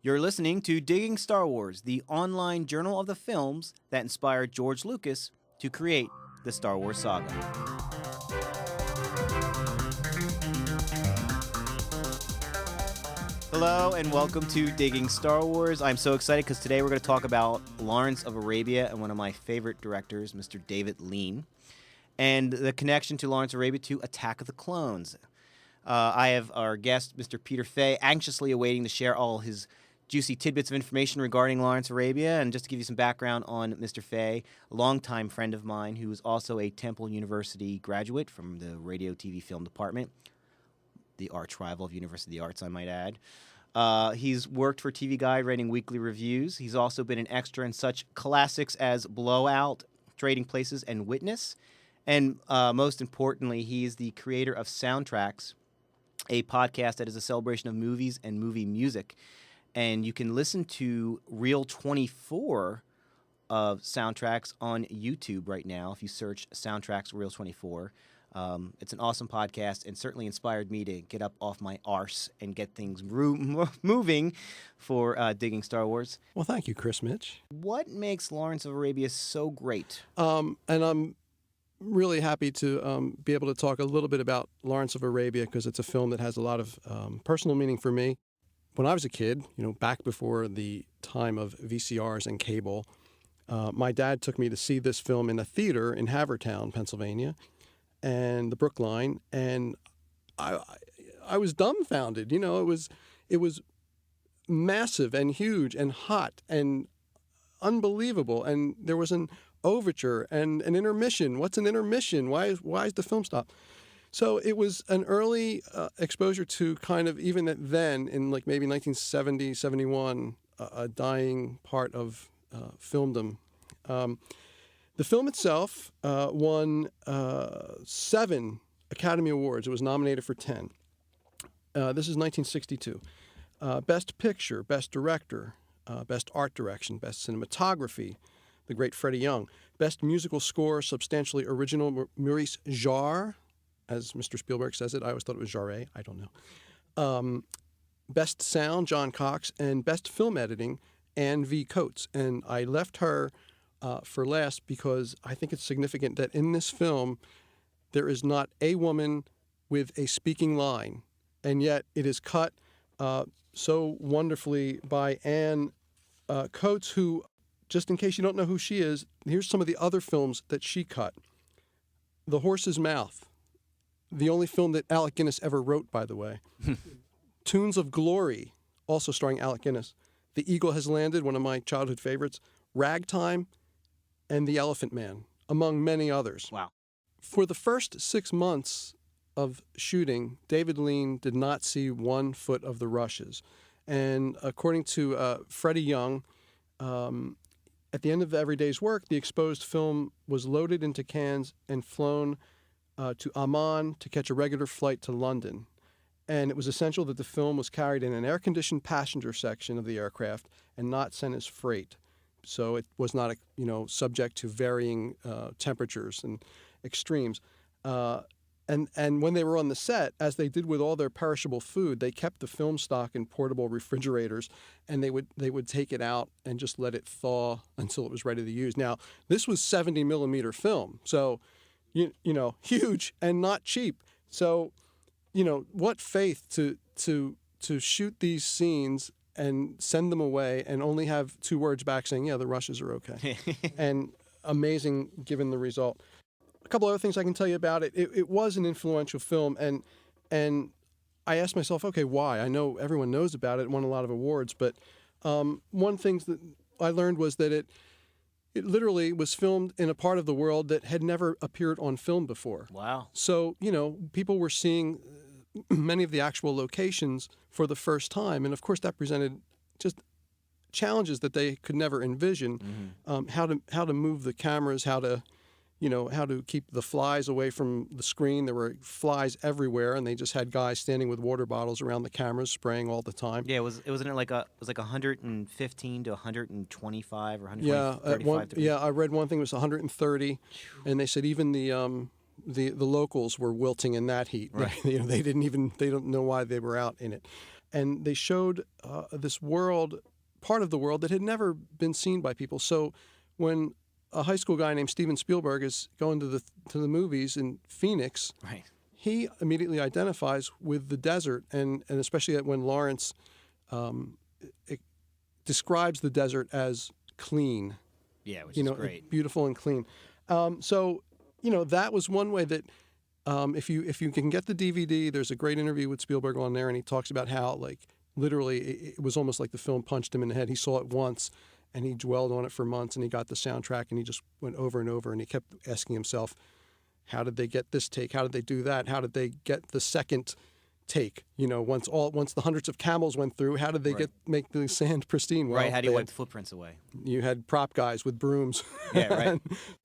You're listening to Digging Star Wars, the online journal of the films that inspired George Lucas to create the Star Wars saga. Hello and welcome to Digging Star Wars. I'm so excited because today we're going to talk about Lawrence of Arabia and one of my favorite directors, Mr. David Lean, and the connection to Lawrence of Arabia to Attack of the Clones. I have our guest, Mr. Peter Fay, anxiously awaiting to share all his juicy tidbits of information regarding Lawrence of Arabia. And just to give you some background on Mr. Fay, a longtime friend of mine who is also a Temple University graduate from the radio, TV, film department, the arch rival of University of the Arts, I might add. He's worked for TV Guide writing weekly reviews. He's also been an extra in such classics as Blowout, Trading Places, and Witness. And most importantly, he is the creator of Soundtracks, a podcast that is a celebration of movies and movie music. And you can listen to Reel 24 of Soundtracks on YouTube right now if you search Soundtracks Reel 24. It's an awesome podcast and certainly inspired me to get up off my arse and get things moving for Digging Star Wars. Well, thank you, Chris Mitch. What makes Lawrence of Arabia so great? And I'm really happy to be able to talk a little bit about Lawrence of Arabia because it's a film that has a lot of personal meaning for me. When I was a kid, back before the time of VCRs and cable, my dad took me to see this film in a theater in Havertown, Pennsylvania, and the Brookline, and I was dumbfounded. It was massive and huge and hot and unbelievable, and there was an overture and an intermission. What's an intermission? Why is the film stop? So it was an early exposure to kind of, even then in like maybe 1970, 71, a dying part of filmdom. The film itself won 7 Academy Awards. It was nominated for 10. This is 1962. Best Picture, Best Director, Best Art Direction, Best Cinematography, the great Freddie Young. Best Musical Score, Substantially Original, Maurice Jarre, as Mr. Spielberg says it. I always thought it was Jarre. I don't know. Best Sound, John Cox, and Best Film Editing, Anne V. Coates. And I left her for last because I think it's significant that in this film there is not a woman with a speaking line, and yet it is cut so wonderfully by Anne Coates, who, just in case you don't know who she is, here's some of the other films that she cut. The Horse's Mouth, the only film that Alec Guinness ever wrote, by the way. Tunes of Glory, also starring Alec Guinness. The Eagle Has Landed, one of my childhood favorites. Ragtime, and The Elephant Man, among many others. Wow. For the first 6 months of shooting, David Lean did not see 1 foot of the rushes. And according to Freddie Young, at the end of every day's work, the exposed film was loaded into cans and flown to Amman to catch a regular flight to London. And it was essential that the film was carried in an air-conditioned passenger section of the aircraft and not sent as freight. So it was not, subject to varying temperatures and extremes. And when they were on the set, as they did with all their perishable food, they kept the film stock in portable refrigerators, and they would take it out and just let it thaw until it was ready to use. Now, this was 70 millimeter film, so huge and not cheap. So, what faith to shoot these scenes and send them away and only have 2 words back saying, yeah, the rushes are okay. And amazing given the result. A couple other things I can tell you about it. It was an influential film, and I asked myself, okay, why? I know everyone knows about it. It won a lot of awards, but one thing that I learned was that it literally was filmed in a part of the world that had never appeared on film before. Wow. So, people were seeing many of the actual locations for the first time, and of course that presented just challenges that they could never envision. Mm-hmm. How to move the cameras, how to keep the flies away from the screen. There were flies everywhere, and they just had guys standing with water bottles around the cameras, spraying all the time. Yeah, it was 115 to 125 or 135 degrees. Yeah, I read one thing was 130, and they said even the locals were wilting in that heat. Right. They don't know why they were out in it. and they showed this world, part of the world that had never been seen by people. So when a high school guy named Steven Spielberg is going to the movies in Phoenix, Right. he immediately identifies with the desert, and especially when Lawrence it describes the desert as clean, Yeah, which is great. beautiful and clean. So that was one way that if you can get the DVD, there's a great interview with Spielberg on there, and he talks about how like literally it was almost like the film punched him in the head. He saw it once, and he dwelled on it for months, and he got the soundtrack, and he just went over and over, and he kept asking himself, how did they get this take? How did they do that? How did they get the second take? Once the hundreds of camels went through, how did they make the sand pristine? Well, Right, how do you wipe the footprints away? You had prop guys with brooms. Yeah, right.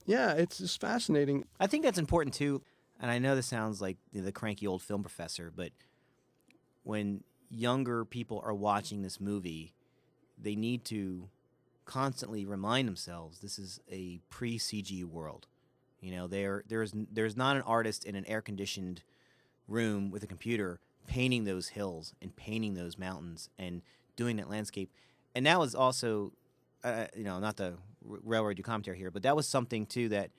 Yeah, it's just fascinating. I think that's important too, and I know this sounds like the cranky old film professor, but when younger people are watching this movie, they need to constantly remind themselves this is a pre-CG world. There's not an artist in an air-conditioned room with a computer painting those hills and painting those mountains and doing that landscape. And that was also, not the railroad commentary here, but that was something too that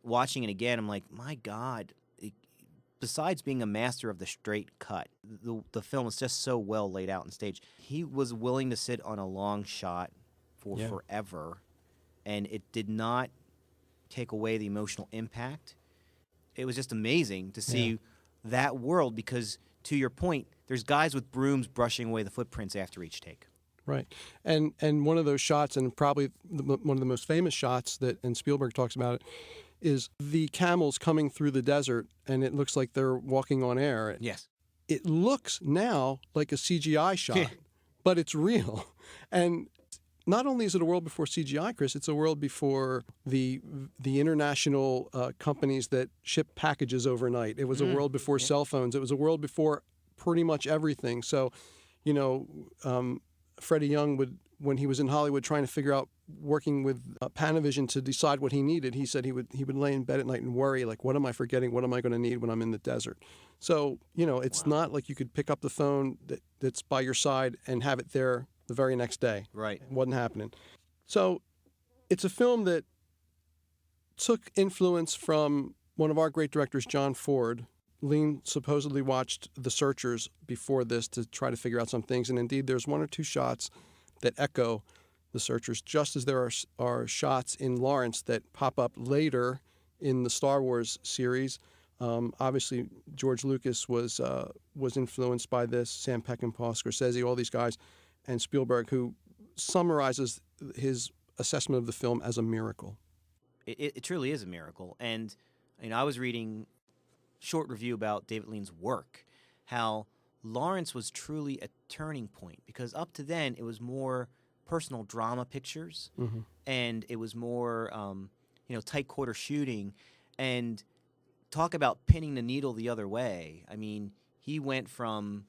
watching it again, I'm like, my God, besides being a master of the straight cut, the film is just so well laid out and staged. He was willing to sit on a long shot for forever, and it did not take away the emotional impact. It was just amazing to see that world because, to your point, there's guys with brooms brushing away the footprints after each take. Right. And one of those shots, and probably one of the most famous shots and Spielberg talks about it, is the camels coming through the desert, and it looks like they're walking on air. Yes. It looks now like a CGI shot, but it's real. And not only is it a world before CGI, Chris, it's a world before the international companies that ship packages overnight. It was a world before cell phones. It was a world before pretty much everything. So, Freddie Young when he was in Hollywood trying to figure out working with Panavision to decide what he needed, he said he would lay in bed at night and worry, like, what am I forgetting? What am I going to need when I'm in the desert? So, it's not like you could pick up the phone that's by your side and have it there the very next day. Right. It wasn't happening. So it's a film that took influence from one of our great directors, John Ford. Lean supposedly watched The Searchers before this to try to figure out some things. And indeed, there's one or two shots that echo The Searchers, just as there are shots in Lawrence that pop up later in the Star Wars series. Obviously, George Lucas was influenced by this, Sam Peckinpah, Scorsese, all these guys, and Spielberg, who summarizes his assessment of the film as a miracle. It truly is a miracle. And I was reading a short review about David Lean's work, how Lawrence was truly a turning point, because up to then it was more personal drama pictures, and it was more tight quarter shooting, and talk about pinning the needle the other way. I mean, he went from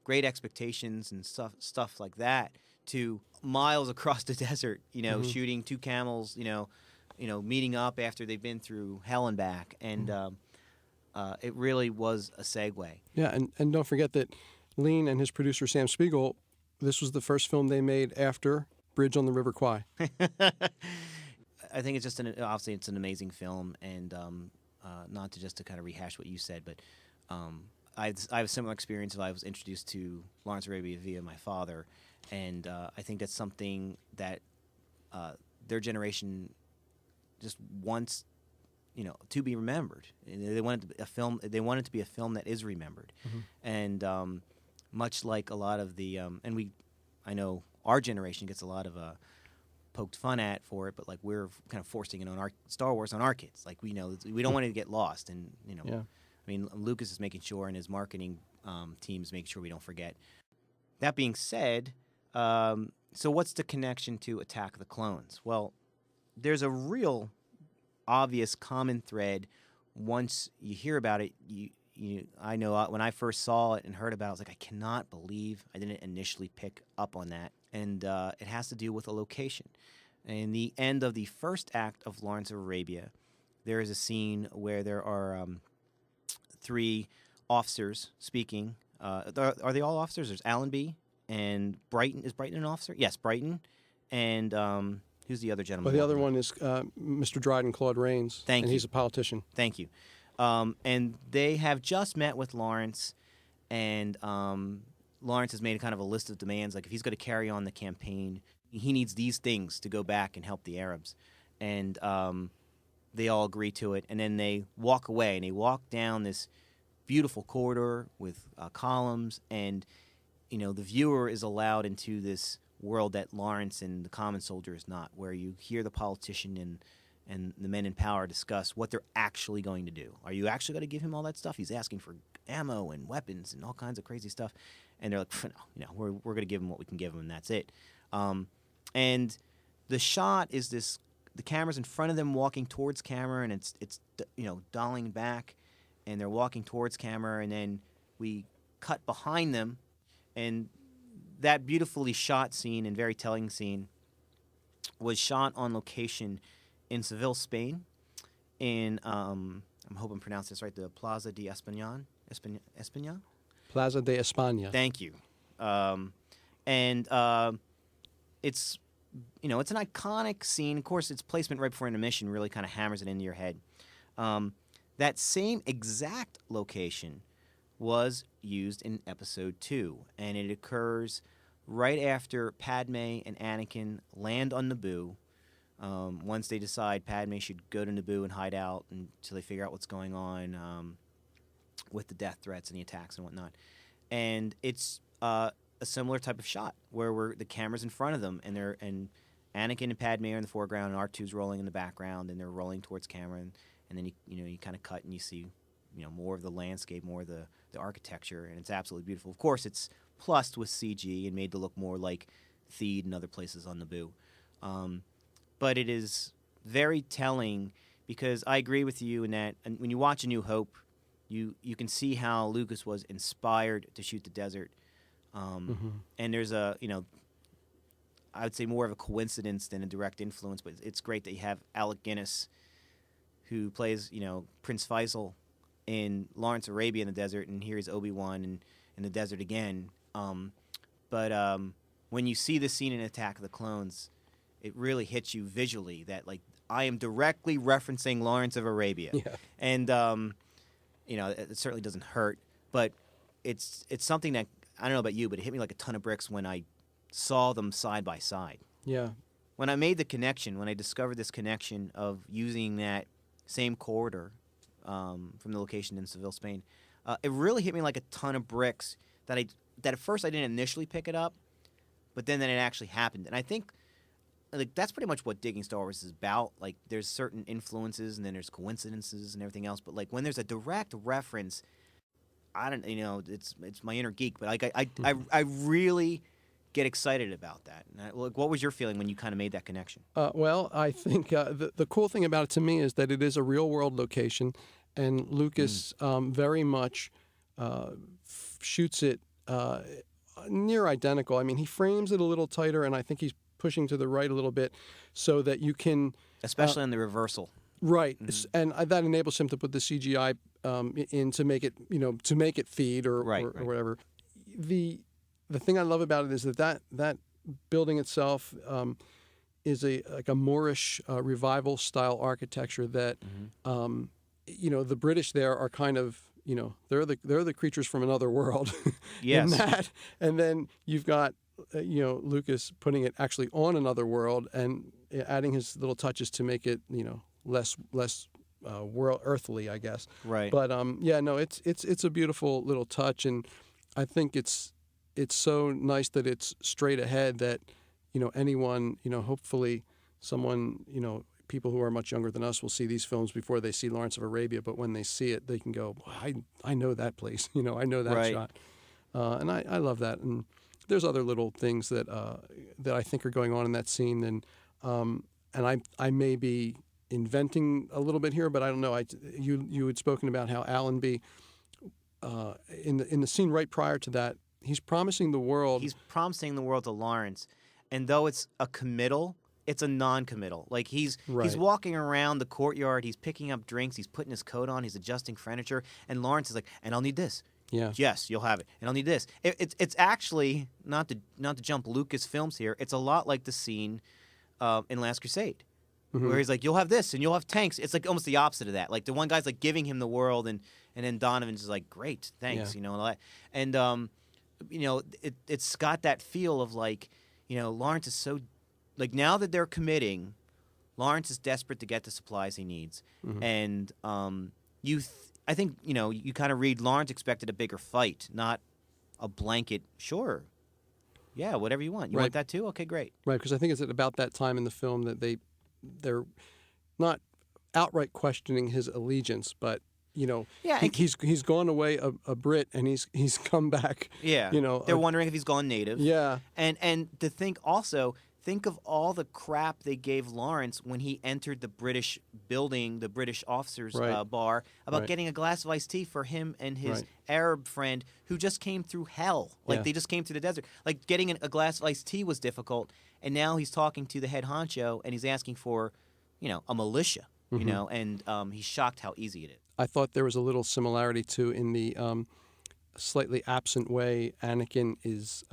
great expectations and stuff like that to miles across the desert, shooting two camels, meeting up after they've been through hell and back, and it really was a segue. Yeah, and don't forget that Lean and his producer Sam Spiegel, this was the first film they made after Bridge on the River Kwai. I think it's just obviously it's an amazing film, and not to kind of rehash what you said, but I have a similar experience. I was introduced to Lawrence of Arabia via my father, and I think that's something that their generation just wants, to be remembered. They want it to be a film. They want it to be a film that is remembered, and much like a lot of the I know our generation gets a lot of poked fun at for it, but like we're kind of forcing it on our Star Wars on our kids. Like we don't want it to get lost, and Yeah. I mean, Lucas is making sure, and his marketing team is making sure we don't forget. That being said, so what's the connection to Attack of the Clones? Well, there's a real obvious common thread. Once you hear about it, I know when I first saw it and heard about it, I was like, I cannot believe I didn't initially pick up on that. And it has to do with a location. In the end of the first act of Lawrence of Arabia, there is a scene where there are three officers speaking Are they all officers? There's Allenby and Brighton. Is Brighton an officer? Yes, Brighton. And who's the other gentleman? Well, the other walking by? one is Mr. Dryden, Claude Rains. Thank and you. he's a politician. Thank you. And they have just met with Lawrence, and Lawrence has made kind of a list of demands. Like if he's going to carry on the campaign, he needs these things to go back and help the Arabs. And they all agree to it. And then they walk away, and they walk down this beautiful corridor with columns, and the viewer is allowed into this world that Lawrence and the common soldier is not, where you hear the politician and the men in power discuss what they're actually going to do. Are you actually going to give him all that stuff? He's asking for ammo and weapons and all kinds of crazy stuff, and they're like, no, we're going to give him what we can give him, and that's it. And the shot is this: the camera's in front of them, walking towards camera, and it's dolling back, and they're walking towards camera, and then we cut behind them, and that beautifully shot scene and very telling scene was shot on location in Seville, Spain, in I hope I'm pronouncing this right, the Plaza de España. Plaza de España. Thank you. And it's it's an iconic scene. Of course, its placement right before intermission really kind of hammers it into your head. That same exact location was used in Episode 2, and it occurs right after Padme and Anakin land on Naboo. Once they decide Padme should go to Naboo and hide out until they figure out what's going on with the death threats and the attacks and whatnot. And it's a similar type of shot where the camera's in front of them, and Anakin and Padme are in the foreground, and R2's rolling in the background, and they're rolling towards camera, and then you kind of cut and you see more of the landscape, more of the architecture, and it's absolutely beautiful. Of course, it's plussed with CG and made to look more like Theed and other places on Naboo. But it is very telling, because I agree with you in that when you watch A New Hope, you can see how Lucas was inspired to shoot the desert. And there's I would say more of a coincidence than a direct influence, but it's great that you have Alec Guinness, who plays, Prince Faisal in Lawrence of Arabia in the desert, and here he's Obi-Wan in the desert again. But when you see the scene in Attack of the Clones, it really hits you visually that, like, I am directly referencing Lawrence of Arabia. Yeah. And, it certainly doesn't hurt, but it's something that, I don't know about you, but it hit me like a ton of bricks when I saw them side by side. Yeah. When I made the connection, when I discovered this connection of using that same corridor from the location in Seville, Spain, it really hit me like a ton of bricks that at first I didn't initially pick it up, but then it actually happened. And I think that's pretty much what digging Star Wars is about. Like, there's certain influences, and then there's coincidences and everything else. But like when there's a direct reference, I don't, it's my inner geek. But I really get excited about that. And what was your feeling when you kind of made that connection? Well, I think the cool thing about it to me is that it is a real world location, and Lucas very much shoots it near identical. I mean, he frames it a little tighter, and I think he's pushing to the right a little bit so that you can, especially in the reversal. Right, and that enables him to put the CGI in to make it, to make it feed or whatever. The thing I love about it is that building itself is like a Moorish revival style architecture that the British there are kind of, they're the creatures from another world. Yes. In that, and then you've got Lucas putting it actually on another world and adding his little touches to make it less world earthly, I guess. Right. But it's a beautiful little touch, and I think it's so nice that it's straight ahead that anyone, hopefully someone, people who are much younger than us will see these films before they see Lawrence of Arabia, but when they see it they can go, I know that place, I know that shot. And I love that. And there's other little things that I think are going on in that scene, and I may be inventing a little bit here, but I don't know. You had spoken about how Allenby in the scene right prior to that, he's promising the world. He's promising the world to Lawrence, and though it's a committal, it's a non-committal. Like he's walking around the courtyard, he's picking up drinks, he's putting his coat on, he's adjusting furniture, and Lawrence is like, and I'll need this. Yeah. Yes, you'll have it, and I'll need this. It's actually not to jump Lucasfilms here. It's a lot like the scene in Last Crusade, where he's like, "You'll have this, and you'll have tanks." It's like almost the opposite of that. Like the one guy's like giving him the world, and then Donovan's just like, "Great, thanks," Yeah. you know, and all that. And it's got that feel of like, Lawrence is so like now that they're committing, Lawrence is desperate to get the supplies he needs, and I think you kind of read Lawrence expected a bigger fight, not a blanket. Sure, yeah, whatever you want. You want that too? Okay, great. Right, because I think it's at about that time in the film that they're not outright questioning his allegiance, but he's gone away a Brit and he's come back. Yeah, they're wondering if he's gone native. Yeah, and to think of all the crap they gave Lawrence when he entered the British building, the British officers' bar, about getting a glass of iced tea for him and his Arab friend who just came through hell. Like they just came through the desert. Like getting a glass of iced tea was difficult, and now he's talking to the head honcho and he's asking for, a militia. And he's shocked how easy it is. I thought there was a little similarity too in the slightly absent way Anakin is.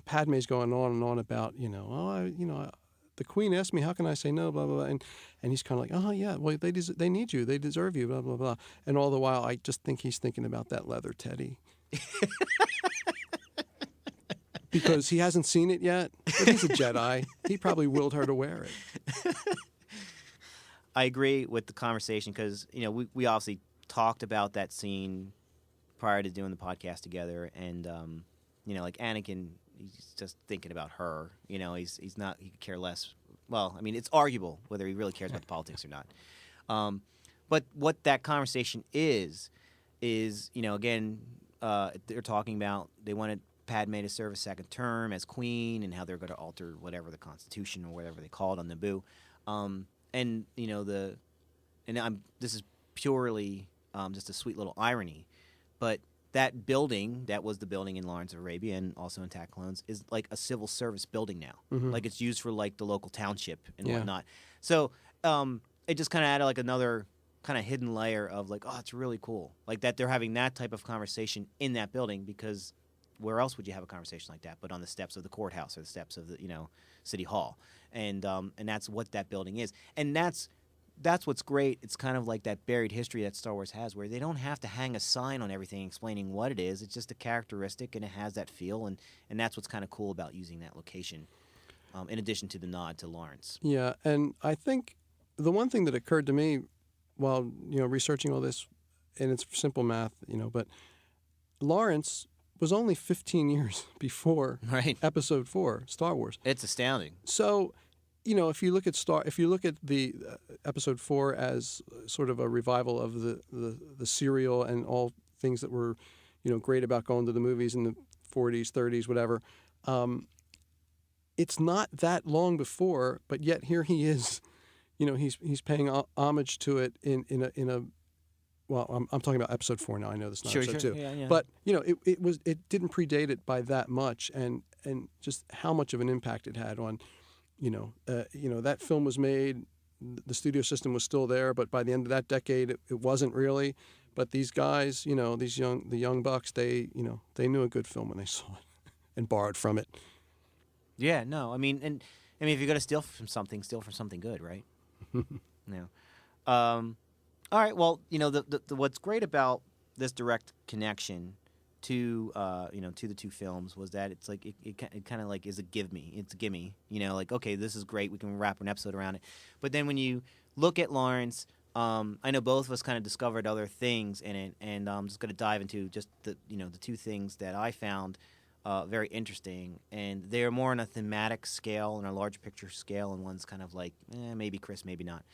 Padme's going on and on about, the Queen asked me, how can I say no, blah, blah, blah. And he's kind of like, oh, yeah, well, they need you. They deserve you, blah, blah, blah. And all the while, I just think he's thinking about that leather teddy. Because he hasn't seen it yet, but he's a Jedi. He probably willed her to wear it. I agree with the conversation because, we obviously talked about that scene prior to doing the podcast together. And, like Anakin, he's just thinking about her. He's not, he could care less. Well, I mean, it's arguable whether he really cares about the politics or not. But what that conversation is, again, they're talking about they wanted Padme to serve a second term as queen and how they're going to alter whatever the Constitution or whatever they call it on Naboo. This is purely just a sweet little irony, but that building that was the building in Lawrence of Arabia and also in Attack of Clones is like a civil service building now. Like it's used for like the local township and whatnot. So it just kind of added like another kind of hidden layer of like, oh, it's really cool. Like that they're having that type of conversation in that building because where else would you have a conversation like that but on the steps of the courthouse or the steps of the City Hall, and that's what that building is, and that's what's great. It's kind of like that buried history that Star Wars has, where they don't have to hang a sign on everything explaining what it is. It's just a characteristic, and it has that feel, and that's what's kind of cool about using that location, in addition to the nod to Lawrence. Yeah, and I think the one thing that occurred to me while researching all this, and it's simple math, but Lawrence was only 15 years before Episode 4, Star Wars. It's astounding. So, if you look at the Episode 4 as sort of a revival of the serial and all things that were, great about going to the movies in the 40s, 30s, whatever, it's not that long before, but yet here he is, he's paying homage to it in a well, I'm talking about Episode 4 now. I know this is not Episode 2. Yeah. But, it didn't predate it by that much, and just how much of an impact it had on, that film was made, the studio system was still there, but by the end of that decade, it wasn't really. But these guys, the young bucks, they knew a good film when they saw it and borrowed from it. Yeah, no, I mean, if you're going to steal from something good, right? All right. Well, the what's great about this direct connection to to the two films was that it's like it kind of like is a gimme. Like, okay, this is great. We can wrap an episode around it. But then when you look at Lawrence, I know both of us kind of discovered other things in it, and I'm just going to dive into just the two things that I found very interesting, and they're more on a thematic scale and a larger picture scale, and one's kind of like maybe Chris, maybe not.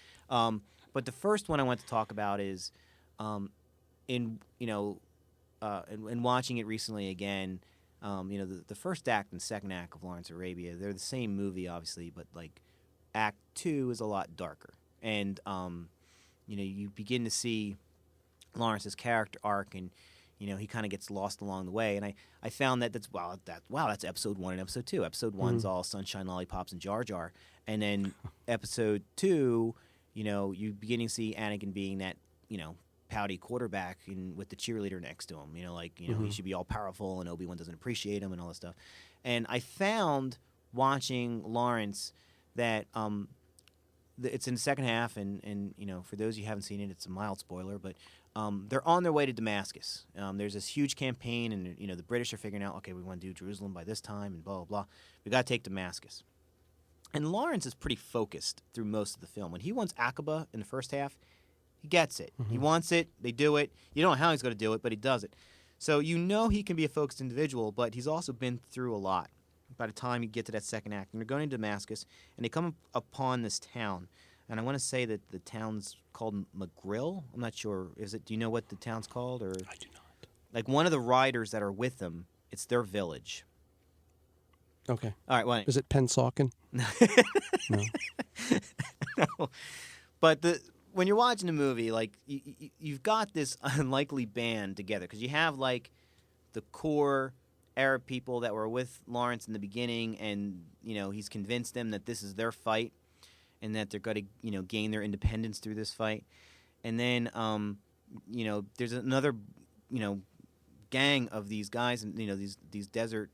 But the first one I want to talk about is, in watching it recently again, the first act and second act of Lawrence of Arabia, they're the same movie, obviously, but like Act 2 is a lot darker, and you begin to see Lawrence's character arc, and he kind of gets lost along the way, and I found that's Episode 1 and Episode 2. Episode 1's all sunshine, lollipops, and Jar Jar, and then Episode 2. You beginning to see Anakin being that, pouty quarterback with the cheerleader next to him. He should be all powerful, and Obi-Wan doesn't appreciate him and all this stuff. And I found watching Lawrence that it's in the second half, and for those of you who haven't seen it, it's a mild spoiler, but they're on their way to Damascus. There's this huge campaign, and the British are figuring out, okay, we want to do Jerusalem by this time, and blah blah blah. We got to take Damascus. And Lawrence is pretty focused through most of the film. When he wants Aqaba in the first half, he gets it. He wants it. They do it. You don't know how he's going to do it, but he does it. So he can be a focused individual, but he's also been through a lot. By the time you get to that second act, and they're going to Damascus, and they come upon this town. And I want to say that the town's called McGrill. I'm not sure. Do you know what the town's called? Or I do not. Like one of the riders that are with them, it's their village. Okay. All right. Well, is it Pensauken? No. No. But when you're watching a movie, like you've got this unlikely band together because you have like the core Arab people that were with Lawrence in the beginning, and he's convinced them that this is their fight, and that they're going to gain their independence through this fight. And then there's another gang of these guys, and these desert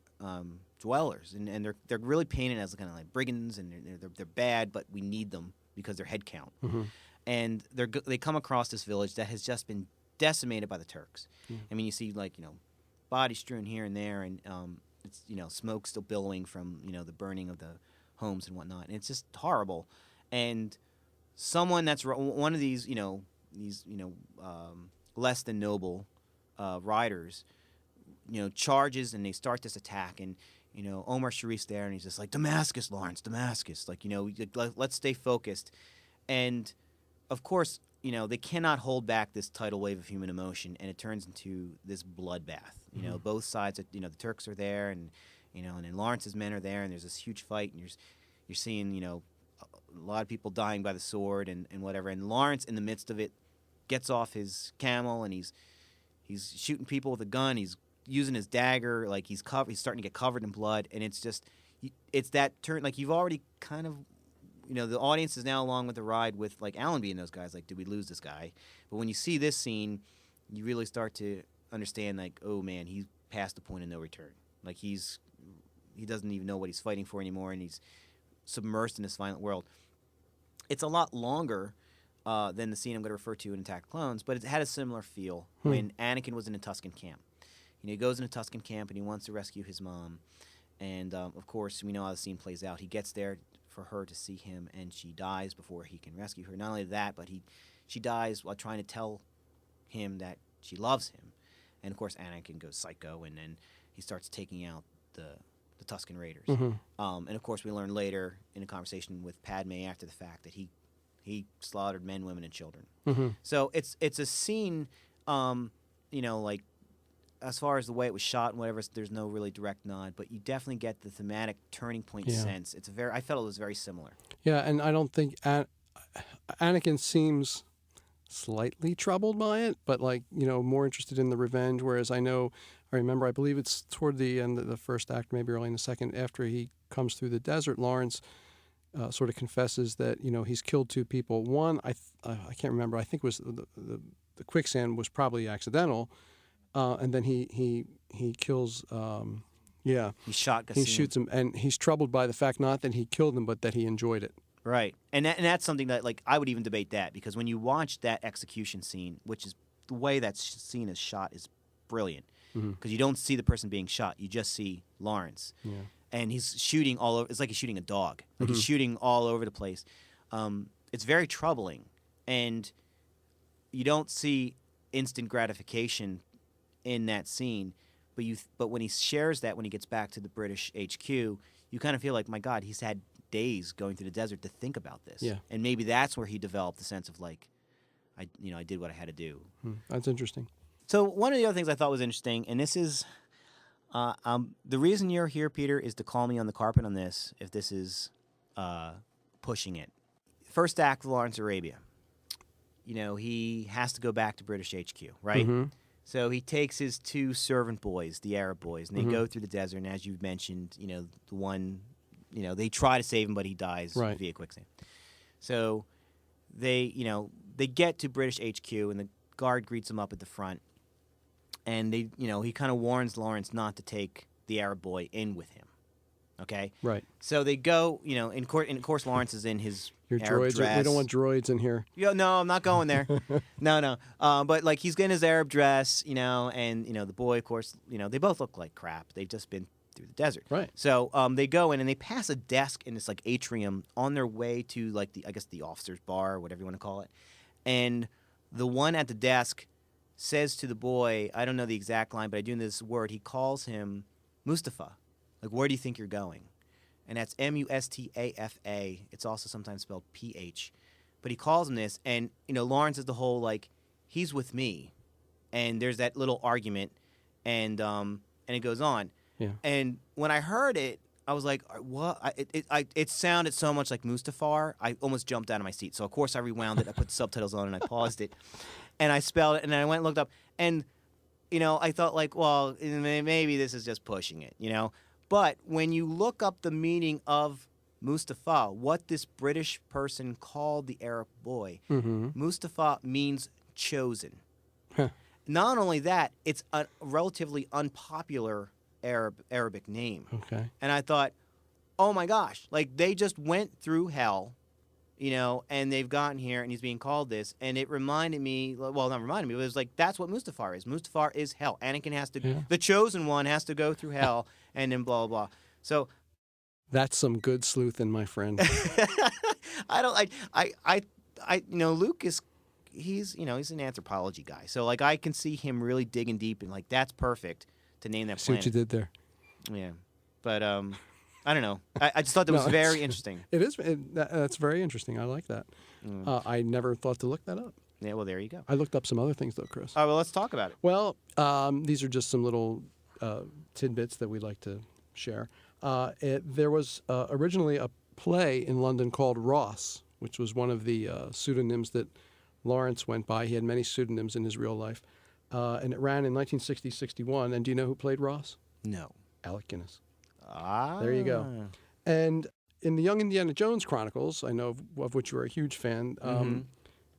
dwellers, and they're really painted as kind of like brigands, and they're bad, but we need them because they're head count. And they come across this village that has just been decimated by the Turks. I mean, you see bodies strewn here and there, and it's smoke still billowing from the burning of the homes and whatnot, and it's just horrible. And someone that's one of these less than noble riders charges, and they start this attack, and Omar Sharif's there, and he's just like, Damascus, Lawrence, Damascus, let's stay focused. And of course they cannot hold back this tidal wave of human emotion, and it turns into this bloodbath. Both sides. The Turks are there, and and then Lawrence's men are there, and there's this huge fight, and you're seeing a lot of people dying by the sword and whatever. And Lawrence, in the midst of it, gets off his camel, and he's shooting people with a gun. He's using his dagger, like he's starting to get covered in blood, and it's that turn. Like you've already kind of. The audience is now along with the ride with like Allenby and those guys. Like, did we lose this guy? But when you see this scene, you really start to understand, like, oh man, he's past the point of no return. Like he doesn't even know what he's fighting for anymore, and he's submersed in this violent world. It's a lot longer than the scene I'm going to refer to in Attack of the Clones, but it had a similar feel when Anakin was in a Tusken camp. He goes in a Tusken camp, and he wants to rescue his mom. And, of course, we know how the scene plays out. He gets there for her to see him, and she dies before he can rescue her. Not only that, but she dies while trying to tell him that she loves him. And, of course, Anakin goes psycho, and then he starts taking out the Tusken Raiders. And, of course, we learn later in a conversation with Padme after the fact that he slaughtered men, women, and children. So it's a scene, like, as far as the way it was shot and whatever, there's no really direct nod, but you definitely get the thematic turning point sense. I felt it was very similar. Yeah, and I don't think Anakin seems slightly troubled by it, but more interested in the revenge. Whereas I remember, I believe it's toward the end of the first act, maybe early in the second, after he comes through the desert, Lawrence sort of confesses that he's killed two people. One, I can't remember. I think it was the quicksand was probably accidental. And then he kills. He shot Gassim. He shoots him, and he's troubled by the fact not that he killed him, but that he enjoyed it. Right, and that's something that I would even debate that, because when you watch that execution scene, which is the way that scene is shot is brilliant, because you don't see the person being shot, you just see Lawrence, and he's shooting all over. It's like he's shooting a dog. Like he's shooting all over the place. It's very troubling, and you don't see instant gratification in that scene, but when he shares that when he gets back to the British HQ, you kind of feel like, my God, he's had days going through the desert to think about this. Yeah. And maybe that's where he developed the sense of I did what I had to do. That's interesting. So one of the other things I thought was interesting, and this is the reason you're here, Peter, is to call me on the carpet on this if this is pushing it. First act of Lawrence Arabia. He has to go back to British HQ, right? So he takes his two servant boys, the Arab boys, and they go through the desert. And as you've mentioned, the one, they try to save him, but he dies via quicksand. So they get to British HQ, and the guard greets him up at the front, and he kind of warns Lawrence not to take the Arab boy in with him. Okay. Right. So they go. In course, Lawrence is in his Your Arab droids. dress. We don't want droids in here. No, I'm not going there. No. But like he's getting his Arab dress, and the boy, of course, they both look like crap. They've just been through the desert. Right. So they go in and they pass a desk in this like atrium on their way to like the officer's bar or whatever you want to call it. And the one at the desk says to the boy, I don't know the exact line, but I do know this word. He calls him Mustafa. Like, where do you think you're going? And that's Mustafa. It's also sometimes spelled PH. But he calls him this, and, Lawrence is the whole, like, he's with me. And there's that little argument, and it goes on. Yeah. And when I heard it, I was like, what? It sounded so much like Mustafar, I almost jumped out of my seat. So, of course, I rewound it. I put the subtitles on, and I paused it. And I spelled it, and then I went and looked up. And, I thought, like, well, maybe this is just pushing it, But when you look up the meaning of Mustafa, what this British person called the Arab boy, Mustafa means chosen. Huh. Not only that, it's a relatively unpopular Arabic name. Okay. And I thought, oh my gosh, like they just went through hell, and they've gotten here and he's being called this. And it reminded me, well, not reminded me, but it was like, that's what Mustafar is. Mustafar is hell. Anakin has to, the chosen one has to go through hell and then blah, blah, blah. So. That's some good sleuthing, my friend. Luke is, he's an anthropology guy. So like I can see him really digging deep and like, that's perfect to name that See planet. what you did there. Yeah. But, I don't know. I just thought that was very interesting. It is. That's very interesting. I like that. I never thought to look that up. Yeah, well, there you go. I looked up some other things, though, Chris. All right, well, let's talk about it. Well, these are just some little tidbits that we'd like to share. There was originally a play in London called Ross, which was one of the pseudonyms that Lawrence went by. He had many pseudonyms in his real life. And it ran in 1960-61. And do you know who played Ross? No. Alec Guinness. Ah. There you go. And in the Young Indiana Jones Chronicles, I know of which you are a huge fan,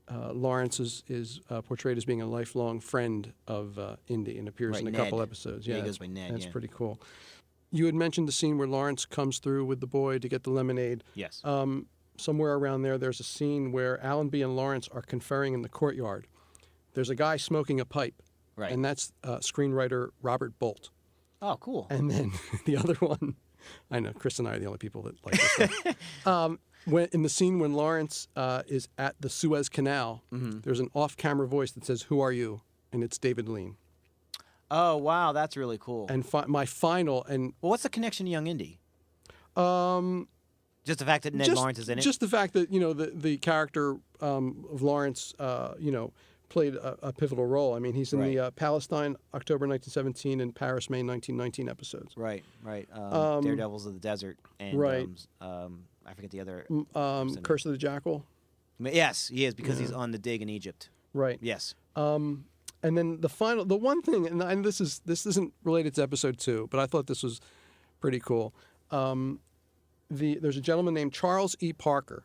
Lawrence is portrayed as being a lifelong friend of Indy and appears in a couple episodes. Yeah, he goes by Ned. That's pretty cool. You had mentioned the scene where Lawrence comes through with the boy to get the lemonade. Yes. Somewhere around there's a scene where Allenby and Lawrence are conferring in the courtyard. There's a guy smoking a pipe. Right. And that's screenwriter Robert Bolt. Oh, cool. And then the other one, I know, Chris and I are the only people that like this stuff. In the scene when Lawrence is at the Suez Canal, there's an off-camera voice that says, "Who are you?" And it's David Lean. Oh, wow, that's really cool. And my final and well, what's the connection to Young Indy? Just the fact that Ned Lawrence is in it. Just the fact that the character of Lawrence, played a pivotal role. I mean, he's in the Palestine, October 1917, and Paris, May 1919 episodes. Right. Daredevils of the Desert, and I forget the other. Curse of the Jackal. Yes, he is because he's on the dig in Egypt. Right. Yes. And then the one thing, and this isn't related to episode 2, but I thought this was pretty cool. There's a gentleman named Charles E. Parker,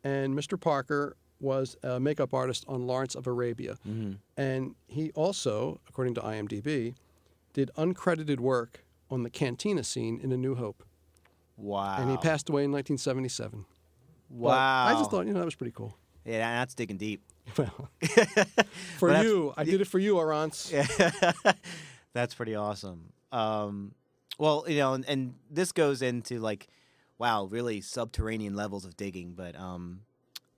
and Mr. Parker was a makeup artist on Lawrence of Arabia. And he also, according to IMDb, did uncredited work on the cantina scene in A New Hope. Wow. And he passed away in 1977. Wow. But I just thought, that was pretty cool. Yeah, that's digging deep. Well, I did it for you, Arance. Yeah. That's pretty awesome. Well, and this goes into like, wow, really subterranean levels of digging, but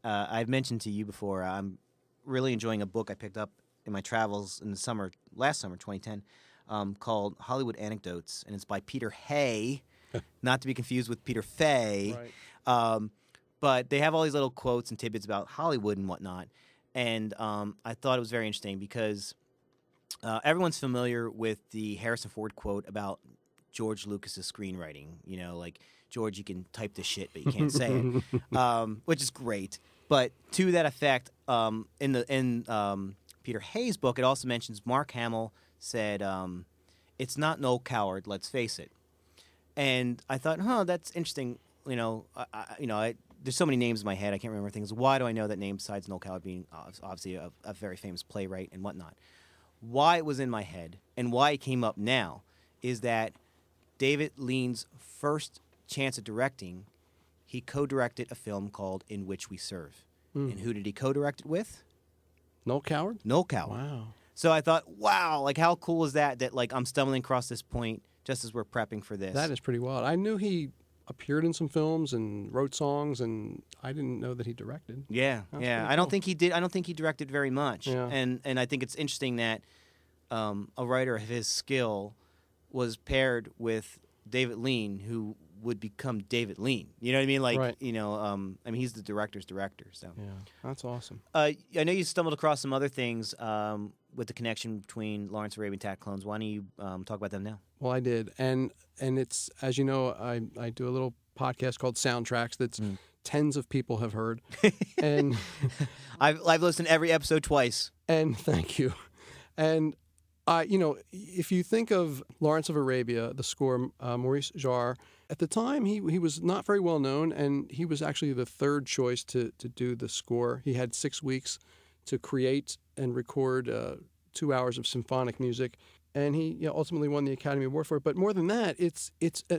I've mentioned to you before, I'm really enjoying a book I picked up in my travels in the last summer, 2010, called Hollywood Anecdotes, and it's by Peter Hay, not to be confused with Peter Fay. Right. But they have all these little quotes and tidbits about Hollywood and whatnot, and I thought it was very interesting because everyone's familiar with the Harrison Ford quote about George Lucas's screenwriting. Like, George, you can type this shit, but you can't say it, which is great. But to that effect, in Peter Hay's book, it also mentions Mark Hamill said, "It's not no coward, let's face it." And I thought, that's interesting. there's so many names in my head, I can't remember things. Why do I know that name besides Noel Coward being obviously a very famous playwright and whatnot? Why it was in my head and why it came up now is that David Lean's first chance at directing, he co-directed a film called In Which We Serve. And who did he co-direct it with? Noel Coward? Noel Coward. Wow. So I thought, wow, like how cool is that like I'm stumbling across this point just as we're prepping for this. That is pretty wild. I knew he appeared in some films and wrote songs, and I didn't know that he directed. Yeah, That's yeah. pretty I don't cool. think he did. I don't think he directed very much. Yeah. And I think it's interesting that a writer of his skill was paired with David Lean, who would become David Lean. You know what I mean? Like, Right. you know, I mean, he's the director's director. So, Yeah, that's awesome. I know you stumbled across some other things with the connection between Lawrence of Arabia and Attack of Clones. Why don't you talk about them now? Well, I did, and it's, as you know, I do a little podcast called Soundtracks that's tens of people have heard, and I've listened to every episode twice. and thank you, and you know, if you think of Lawrence of Arabia, the score, Maurice Jarre, at the time he was not very well known, and he was actually the third choice to do the score. He had 6 weeks to create and record 2 hours of symphonic music. And he ultimately won the Academy Award for it. But more than that, it's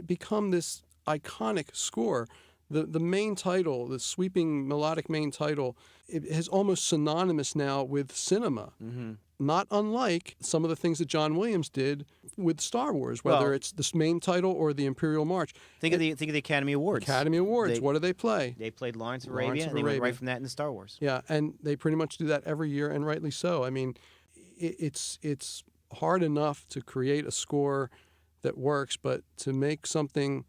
become this iconic score. The main title, the sweeping melodic main title, it is almost synonymous now with cinema. Mm-hmm. Not unlike some of the things that John Williams did with Star Wars, whether Well, it's this main title or the Imperial March. Think of the Academy Awards. Academy Awards, They- what do they play? They played Lawrence of Lawrence Arabia, of and they went Arabia. right from that into Star Wars. Yeah, and they pretty much do that every year, and rightly so. I mean, it's hard enough to create a score that works, but to make something,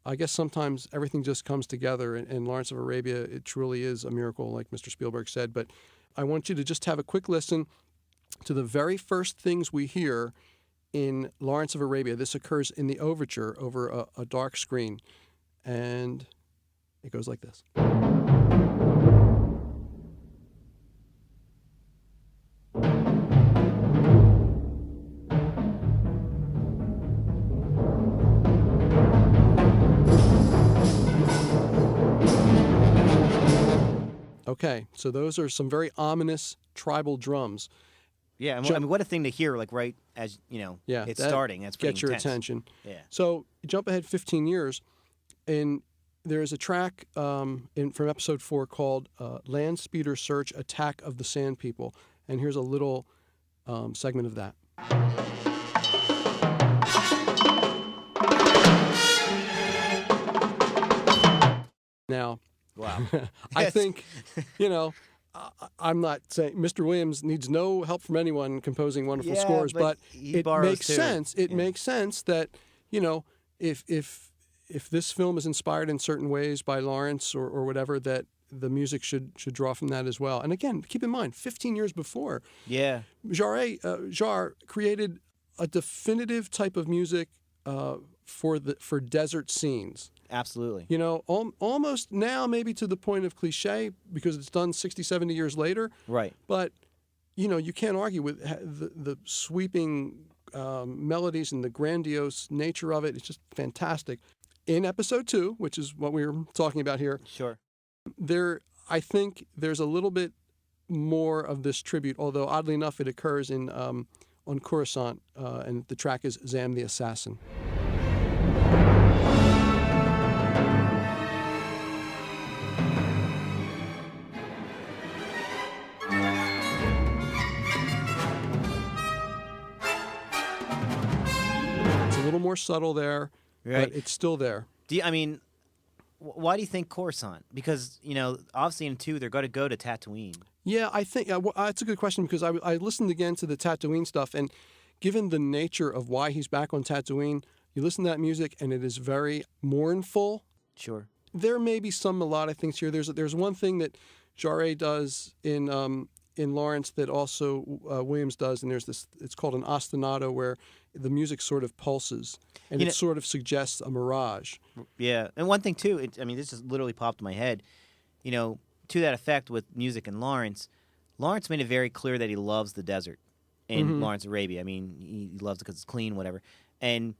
I guess sometimes everything just comes together. And Lawrence of Arabia, it truly is a miracle, like Mr. Spielberg said. But I want you to just have a quick listen to the very first things we hear in Lawrence of Arabia. This occurs in the overture over a dark screen, and it goes like this. Okay, so those are some very ominous tribal drums. Yeah, I mean, what a thing to hear, like right as Yeah, it's that starting. That's pretty Get your intense. attention. Yeah. So jump ahead 15 years, and there's a track from episode 4 called Land Speeder Search Attack of the Sand People. And here's a little segment of that. Now, Wow. I Yes. think, I'm not saying Mr. Williams needs no help from anyone composing wonderful Yeah, scores, but he it borrows makes too. sense. It Yeah. makes sense that, if this film is inspired in certain ways by Lawrence or whatever, that the music should draw from that as well. And again, keep in mind, 15 years before, Yeah. Jarre created a definitive type of music for desert scenes. Absolutely. Almost now maybe to the point of cliche because it's done 60, 70 years later. Right. But, you can't argue with the sweeping melodies and the grandiose nature of it. It's just fantastic. In episode 2, which is what we were talking about here, Sure. I think there's a little bit more of this tribute, although oddly enough it occurs on Coruscant, and the track is Zam the Assassin. It's a little more subtle there, Right. but it's still there. Why do you think Coruscant? Because obviously in 2 they're going to go to Tatooine. Yeah, I think that's a good question because I listened again to the Tatooine stuff, and given the nature of why he's back on Tatooine, you listen to that music and it is very mournful. Sure. There may be some melodic things here. There's one thing that Jarre does in Lawrence that also Williams does, and there's this. It's called an ostinato, where the music sort of pulses and it sort of suggests a mirage. Yeah, and one thing too. This just literally popped in my head. To that effect with music and Lawrence made it very clear that he loves the desert in Lawrence of Arabia. He loves it because it's clean, whatever. And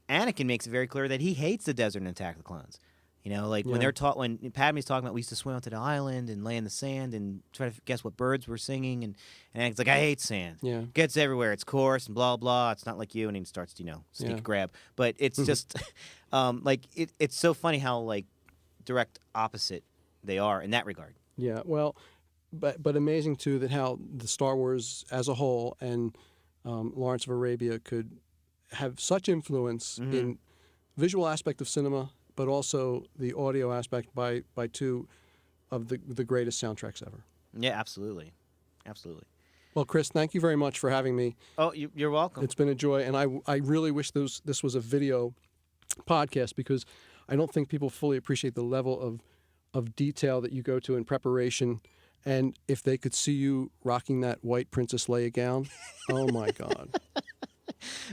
Anakin makes it very clear that he hates the desert in Attack of the Clones. You know, like when Yeah. when Padme's talking about we used to swim out to the island and lay in the sand and try to guess what birds were singing, and it's like I hate sand. Yeah. Gets everywhere. It's coarse and blah blah. It's not like you, and he starts to sneak Yeah. a grab. But it's just like it's so funny how like direct opposite they are in that regard. Yeah. Well, but amazing too that how the Star Wars as a whole and Lawrence of Arabia could have such influence in visual aspect of cinema, but also the audio aspect by two of the greatest soundtracks ever. Yeah, absolutely, absolutely. Well, Chris, thank you very much for having me. Oh, you're welcome. It's been a joy, and I really wish this was a video podcast because I don't think people fully appreciate the level of detail that you go to in preparation. And if they could see you rocking that white Princess Leia gown, oh my God.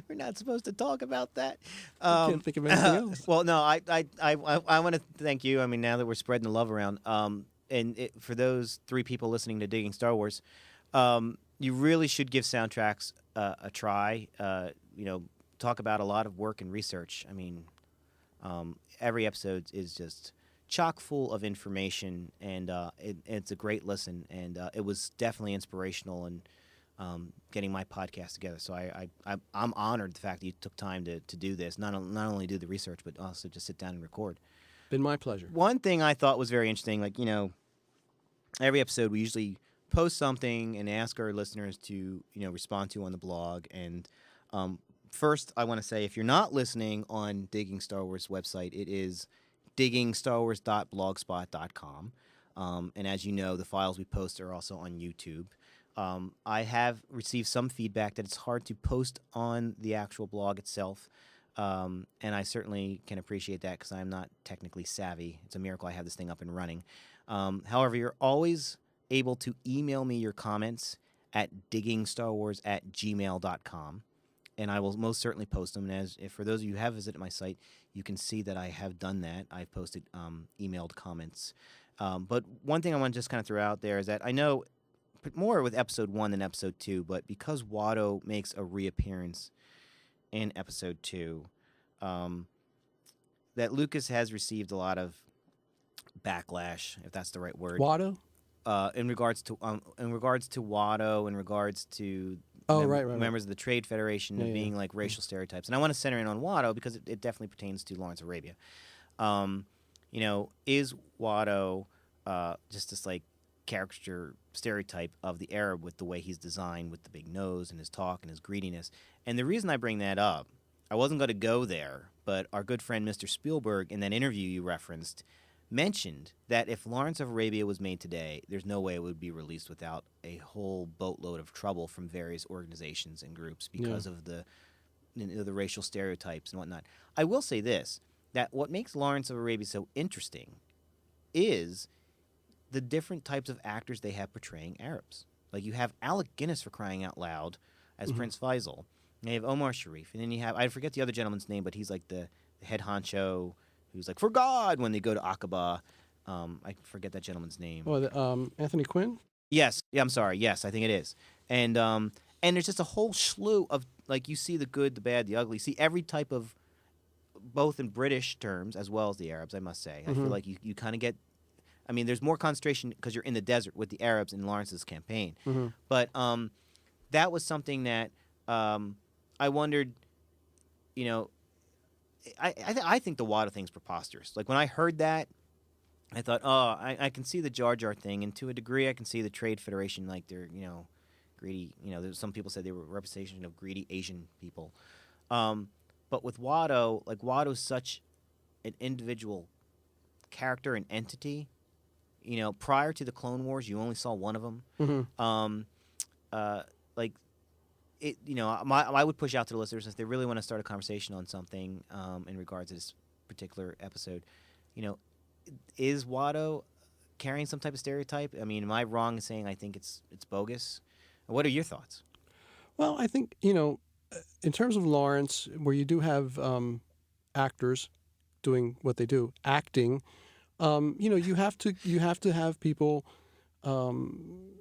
We're not supposed to talk about that. I can't think of anything else. Well, no, I want to thank you. I mean, now that we're spreading the love around, for those 3 people listening to Digging Star Wars, you really should give soundtracks a try. Talk about a lot of work and research. I mean, every episode is just chock full of information, and it's a great listen. And it was definitely inspirational and. Getting my podcast together, so I'm honored the fact that you took time to do this. Not only do the research, but also just sit down and record. Been my pleasure. One thing I thought was very interesting, like every episode we usually post something and ask our listeners to respond to on the blog. And first, I want to say if you're not listening on Digging Star Wars website, it is diggingstarwars.blogspot.com. And as you know, the files we post are also on YouTube. I have received some feedback that it's hard to post on the actual blog itself, and I certainly can appreciate that because I'm not technically savvy. It's a miracle I have this thing up and running. However, you're always able to email me your comments at diggingstarwars@gmail.com, and I will most certainly post them. And if for those of you who have visited my site, you can see that I have done that. I've posted emailed comments. But one thing I want to just kind of throw out there is that I know more with episode 1 than episode 2, but because Watto makes a reappearance in episode 2, that Lucas has received a lot of backlash, if that's the right word. Watto? In regards to Watto, in regards to right. members of the Trade Federation being like racial stereotypes. And I want to center in on Watto because it definitely pertains to Lawrence of Arabia. Is Watto just this like caricature stereotype of the Arab with the way he's designed, with the big nose and his talk and his greediness? And the reason I bring that up, I wasn't going to go there, but our good friend Mr. Spielberg, in that interview you referenced, mentioned that if Lawrence of Arabia was made today, there's no way it would be released without a whole boatload of trouble from various organizations and groups because of the racial stereotypes and whatnot. I will say this, that what makes Lawrence of Arabia so interesting is the different types of actors they have portraying Arabs. Like you have Alec Guinness, for crying out loud, as Prince Faisal. And you have Omar Sharif. And then you have, I forget the other gentleman's name, but he's like the head honcho who's like, for God, when they go to Aqaba. I forget that gentleman's name. Oh, Anthony Quinn? Yes. Yeah, I'm sorry. Yes, I think it is. And there's just a whole slew of, like, you see the good, the bad, the ugly. You see every type of, both in British terms as well as the Arabs, I must say. I feel like you kind of get, I mean, there's more concentration because you're in the desert with the Arabs in Lawrence's campaign. But that was something that I wondered, I think the Watto thing's preposterous. Like, when I heard that, I thought, I can see the Jar Jar thing, and to a degree I can see the Trade Federation, like they're, greedy, there's some people said they were a representation of greedy Asian people. But with Watto, like, Watto's such an individual character and entity. Prior to the Clone Wars, you only saw one of them. I would push out to the listeners if they really want to start a conversation on something in regards to this particular episode. Is Watto carrying some type of stereotype? I mean, am I wrong in saying I think it's bogus? What are your thoughts? Well, I think, in terms of Lawrence, where you do have actors doing what they do, acting, you have to have people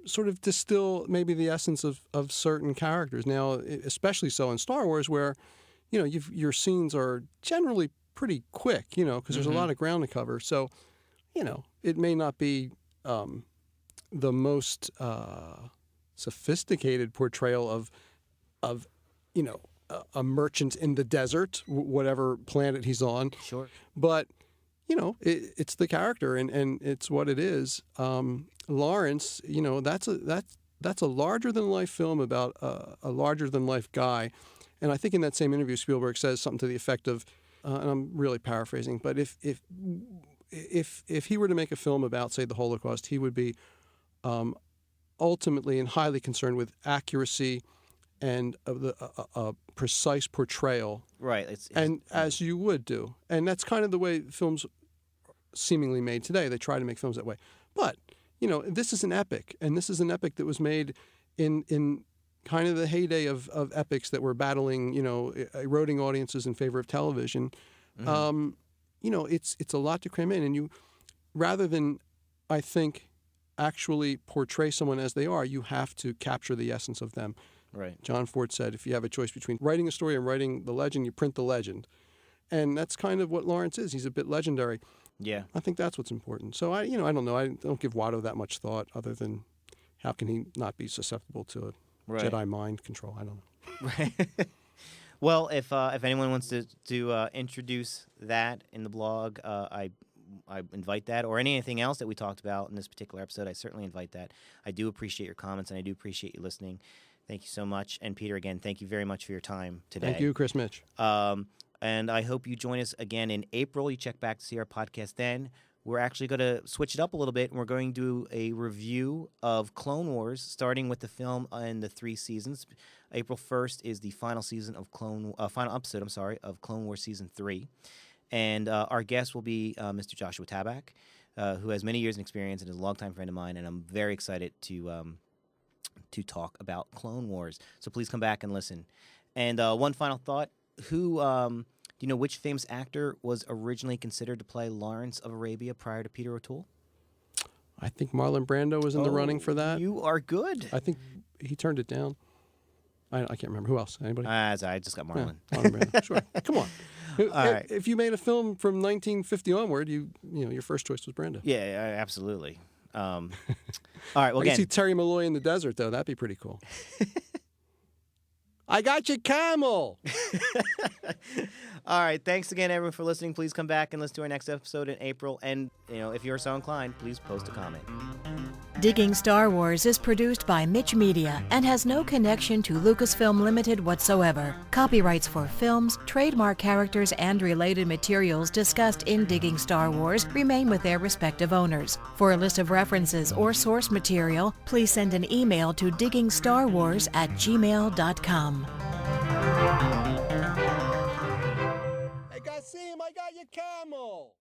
sort of distill maybe the essence of certain characters. Now, especially so in Star Wars, where your scenes are generally pretty quick, because there's a lot of ground to cover. So, it may not be the most sophisticated portrayal of a merchant in the desert, whatever planet he's on. Sure. But it's the character, and it's what it is. Lawrence, that's a larger than life film about a larger than life guy. And I think in that same interview, Spielberg says something to the effect of, and I'm really paraphrasing, but if he were to make a film about, say, the Holocaust, he would be ultimately and highly concerned with accuracy and a precise portrayal. Right. As you would do. And that's kind of the way films seemingly made today. They try to make films that way. But, this is an epic. And this is an epic that was made in kind of the heyday of epics that were battling, eroding audiences in favor of television. It's a lot to cram in. And rather than, I think, actually portray someone as they are, you have to capture the essence of them. Right. John Ford said, if you have a choice between writing a story and writing the legend, you print the legend. And that's kind of what Lawrence is. He's a bit legendary. Yeah. I think that's what's important. So I don't know. I don't give Watto that much thought other than how can he not be susceptible to a Jedi mind control? I don't know. Right. Well, if anyone wants to introduce that in the blog, I invite that, or anything else that we talked about in this particular episode, I certainly invite that. I do appreciate your comments, and I do appreciate you listening. Thank you so much. And Peter, again, thank you very much for your time today. Thank you, Chris Mitch. And I hope you join us again in April. You check back to see our podcast then. We're actually going to switch it up a little bit, and we're going to do a review of Clone Wars, starting with the film in the 3 seasons. April 1st is the final season of final episode of Clone Wars Season 3. And our guest will be Mr. Joshua Tabak, who has many years in experience and is a longtime friend of mine, and I'm very excited to talk about Clone Wars. So please come back and listen. And one final thought: do you know which famous actor was originally considered to play Lawrence of Arabia prior to Peter O'Toole? I think Marlon Brando was in the running for that. You are good. I think he turned it down. I can't remember. Who else? Anybody? I just got Marlon. Yeah, Marlon Brando. Sure. Come on. All right. If you made a film from 1950 onward, your first choice was Brando. Yeah, absolutely. All right. Well, I can see Terry Malloy in the desert, though. That'd be pretty cool. I got your camel. All right. Thanks again, everyone, for listening. Please come back and listen to our next episode in April. And, if you're so inclined, please post a comment. Digging Star Wars is produced by Mitch Media and has no connection to Lucasfilm Limited whatsoever. Copyrights for films, trademark characters, and related materials discussed in Digging Star Wars remain with their respective owners. For a list of references or source material, please send an email to diggingstarwars@gmail.com. Hey, Gassim, I got your camel.